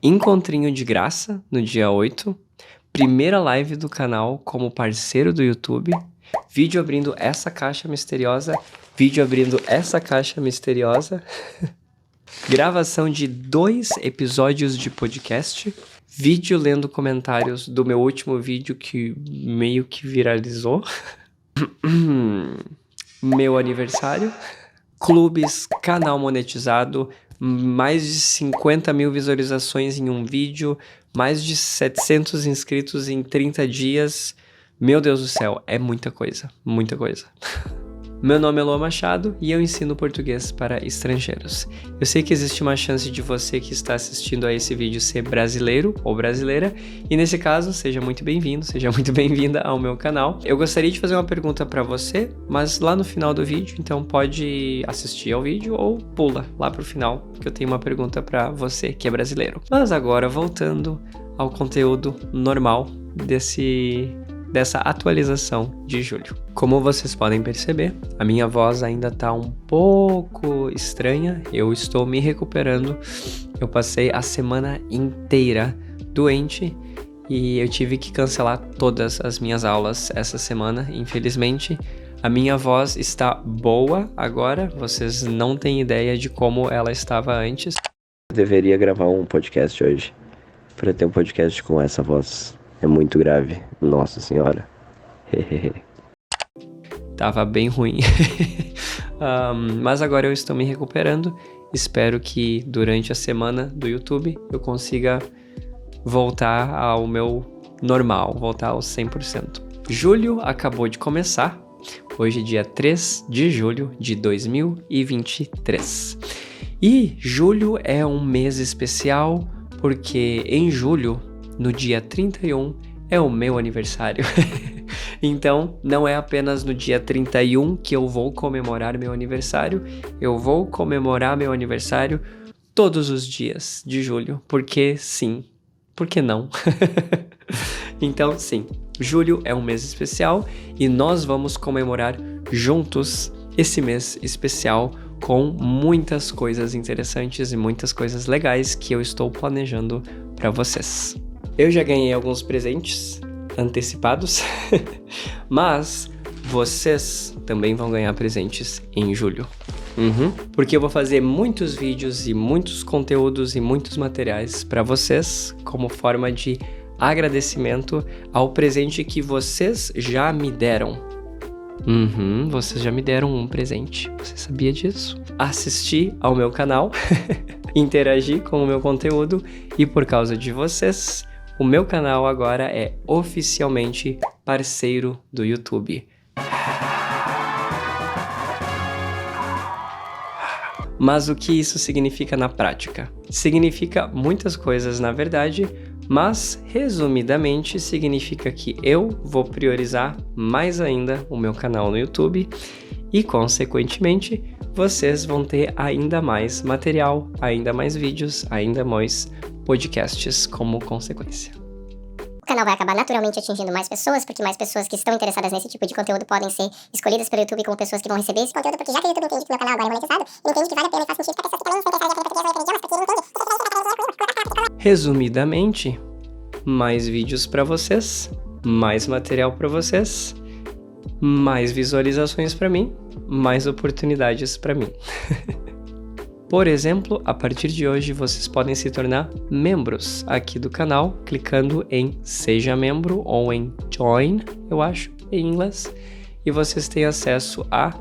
encontrinho de graça no dia 8, primeira live do canal como parceiro do YouTube, vídeo abrindo essa caixa misteriosa, vídeo abrindo essa caixa misteriosa, gravação de 2 episódios de podcast, vídeo lendo comentários do meu último vídeo que meio que viralizou, meu aniversário, clubes, canal monetizado, mais de 50 mil visualizações em um vídeo, mais de 700 inscritos em 30 dias. Meu Deus do céu, é muita coisa, muita coisa. Meu nome é Lua Machado e eu ensino português para estrangeiros. Eu sei que existe uma chance de você que está assistindo a esse vídeo ser brasileiro ou brasileira, e nesse caso, seja muito bem-vindo, seja muito bem-vinda ao meu canal. Eu gostaria de fazer uma pergunta para você, mas lá no final do vídeo, então pode assistir ao vídeo ou pula lá pro final, que eu tenho uma pergunta para você que é brasileiro. Mas agora, voltando ao conteúdo normal dessa atualização de julho. Como vocês podem perceber, a minha voz ainda tá um pouco estranha, eu estou me recuperando. Eu passei a semana inteira doente e eu tive que cancelar todas as minhas aulas essa semana, infelizmente. A minha voz está boa agora, vocês não têm ideia de como ela estava antes. Eu deveria gravar um podcast hoje, para ter um podcast com essa voz. É muito grave, nossa senhora. Tava bem ruim. Mas agora eu estou me recuperando. Espero que durante a semana do YouTube eu consiga voltar ao meu normal, voltar aos 100%. Julho acabou de começar. Hoje é dia 3 de julho de 2023. E julho é um mês especial porque em julho, no dia 31, é o meu aniversário. Então, não é apenas no dia 31 que eu vou comemorar meu aniversário, eu vou comemorar meu aniversário todos os dias de julho, porque sim, por que não? Então, sim, julho é um mês especial e nós vamos comemorar juntos esse mês especial com muitas coisas interessantes e muitas coisas legais que eu estou planejando para vocês. Eu já ganhei alguns presentes antecipados, mas vocês também vão ganhar presentes em julho. Porque eu vou fazer muitos vídeos e muitos conteúdos e muitos materiais para vocês como forma de agradecimento ao presente que vocês já me deram. Vocês já me deram um presente. Você sabia disso? Assistir ao meu canal, interagir com o meu conteúdo e por causa de vocês, o meu canal agora é oficialmente parceiro do YouTube. Mas o que isso significa na prática? Significa muitas coisas, na verdade, mas resumidamente significa que eu vou priorizar mais ainda o meu canal no YouTube e, consequentemente, vocês vão ter ainda mais material, ainda mais vídeos, ainda mais podcasts como consequência. O canal vai acabar naturalmente atingindo mais pessoas, porque mais pessoas que estão interessadas nesse tipo de conteúdo podem ser escolhidas pelo YouTube como pessoas que vão receber esse conteúdo, porque já que o YouTube entende que o meu canal agora é monetizado, ele entende que vale a pena e faz sentido para pessoas que também estão interessadas em aprender outros idiomas, porque ele entende. Resumidamente, mais vídeos para vocês, mais material para vocês, mais visualizações para mim, mais oportunidades para mim. Por exemplo, a partir de hoje vocês podem se tornar membros aqui do canal, clicando em Seja Membro ou em Join, eu acho, em inglês, e vocês têm acesso a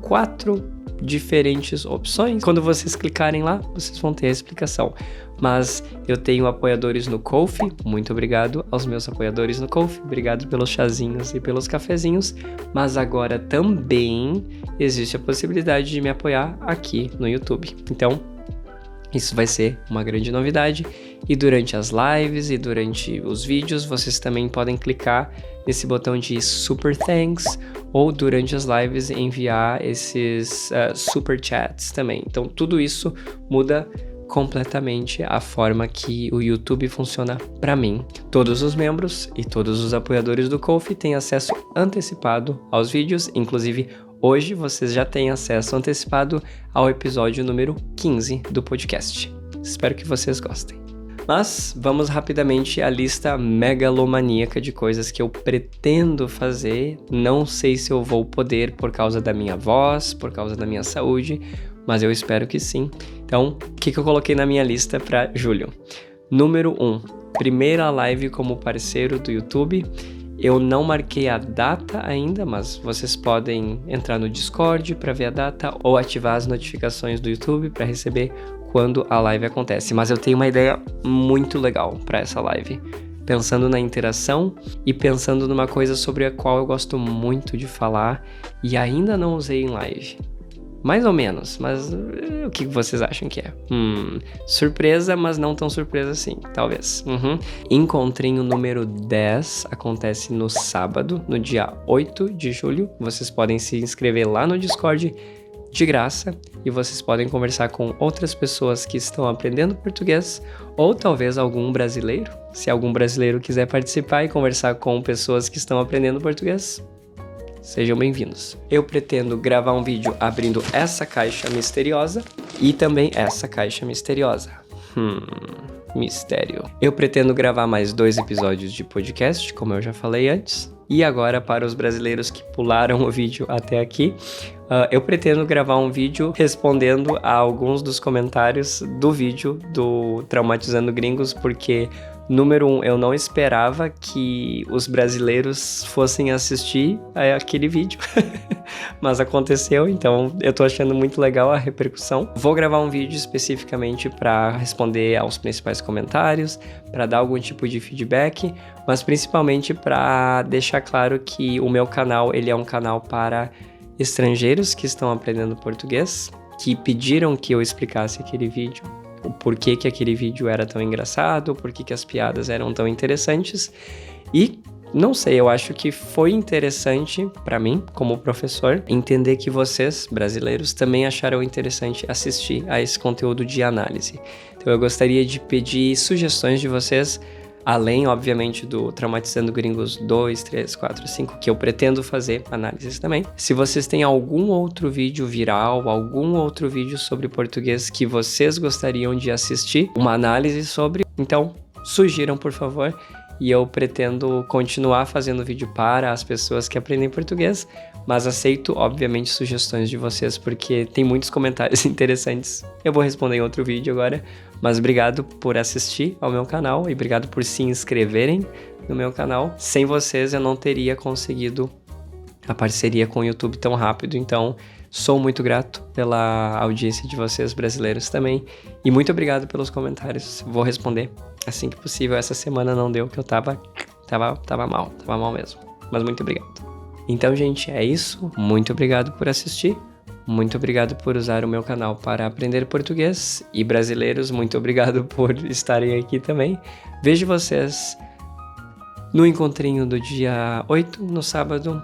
4 diferentes opções. Quando vocês clicarem lá, vocês vão ter a explicação. Mas eu tenho apoiadores no Ko-fi, muito obrigado aos meus apoiadores no Ko-fi, obrigado pelos chazinhos e pelos cafezinhos, mas agora também existe a possibilidade de me apoiar aqui no YouTube. Então, isso vai ser uma grande novidade e durante as lives e durante os vídeos vocês também podem clicar nesse botão de Super Thanks ou durante as lives enviar esses Super Chats também. Então, tudo isso muda completamente a forma que o YouTube funciona para mim. Todos os membros e todos os apoiadores do Ko-fi têm acesso antecipado aos vídeos, inclusive hoje vocês já têm acesso antecipado ao episódio número 15 do podcast. Espero que vocês gostem. Mas vamos rapidamente à lista megalomaníaca de coisas que eu pretendo fazer. Não sei se eu vou poder por causa da minha voz, por causa da minha saúde, mas eu espero que sim. Então, o que eu coloquei na minha lista para julho? Número 1, primeira live como parceiro do YouTube. Eu não marquei a data ainda, mas vocês podem entrar no Discord para ver a data ou ativar as notificações do YouTube para receber quando a live acontece. Mas eu tenho uma ideia muito legal para essa live. Pensando na interação e pensando numa coisa sobre a qual eu gosto muito de falar e ainda não usei em live. Mais ou menos, mas o que vocês acham que é? Surpresa, mas não tão surpresa assim, talvez. Encontrinho número 10 acontece no sábado, no dia 8 de julho. Vocês podem se inscrever lá no Discord de graça e vocês podem conversar com outras pessoas que estão aprendendo português ou talvez algum brasileiro. Se algum brasileiro quiser participar e conversar com pessoas que estão aprendendo português, sejam bem-vindos. Eu pretendo gravar um vídeo abrindo essa caixa misteriosa e também essa caixa misteriosa. Mistério. Eu pretendo gravar mais 2 episódios de podcast, como eu já falei antes. E agora, para os brasileiros que pularam o vídeo até aqui, eu pretendo gravar um vídeo respondendo a alguns dos comentários do vídeo do Traumatizando Gringos, porque, número 1, eu não esperava que os brasileiros fossem assistir aquele vídeo, mas aconteceu, então eu tô achando muito legal a repercussão. Vou gravar um vídeo especificamente para responder aos principais comentários, para dar algum tipo de feedback, mas principalmente para deixar claro que o meu canal, ele é um canal para estrangeiros que estão aprendendo português, que pediram que eu explicasse aquele vídeo, o porquê que aquele vídeo era tão engraçado, o porquê que as piadas eram tão interessantes. E não sei, eu acho que foi interessante para mim, como professor, entender que vocês, brasileiros, também acharam interessante assistir a esse conteúdo de análise. Então eu gostaria de pedir sugestões de vocês, além, obviamente, do Traumatizando Gringos 2, 3, 4, 5, que eu pretendo fazer análises também. Se vocês têm algum outro vídeo viral, algum outro vídeo sobre português que vocês gostariam de assistir, uma análise sobre, então sugiram, por favor. E eu pretendo continuar fazendo vídeo para as pessoas que aprendem português, mas aceito, obviamente, sugestões de vocês, porque tem muitos comentários interessantes. Eu vou responder em outro vídeo agora, mas obrigado por assistir ao meu canal e obrigado por se inscreverem no meu canal. Sem vocês, eu não teria conseguido a parceria com o YouTube tão rápido, então sou muito grato pela audiência de vocês, brasileiros, também. E muito obrigado pelos comentários. Vou responder assim que possível. Essa semana não deu, que eu tava mal mesmo. Mas muito obrigado. Então, gente, é isso. Muito obrigado por assistir. Muito obrigado por usar o meu canal para aprender português. E brasileiros, muito obrigado por estarem aqui também. Vejo vocês no encontrinho do dia 8, no sábado,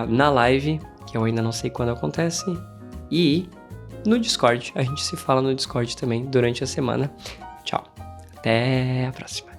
na live, que eu ainda não sei quando acontece, e no Discord. A gente se fala no Discord também durante a semana. Tchau. Até a próxima.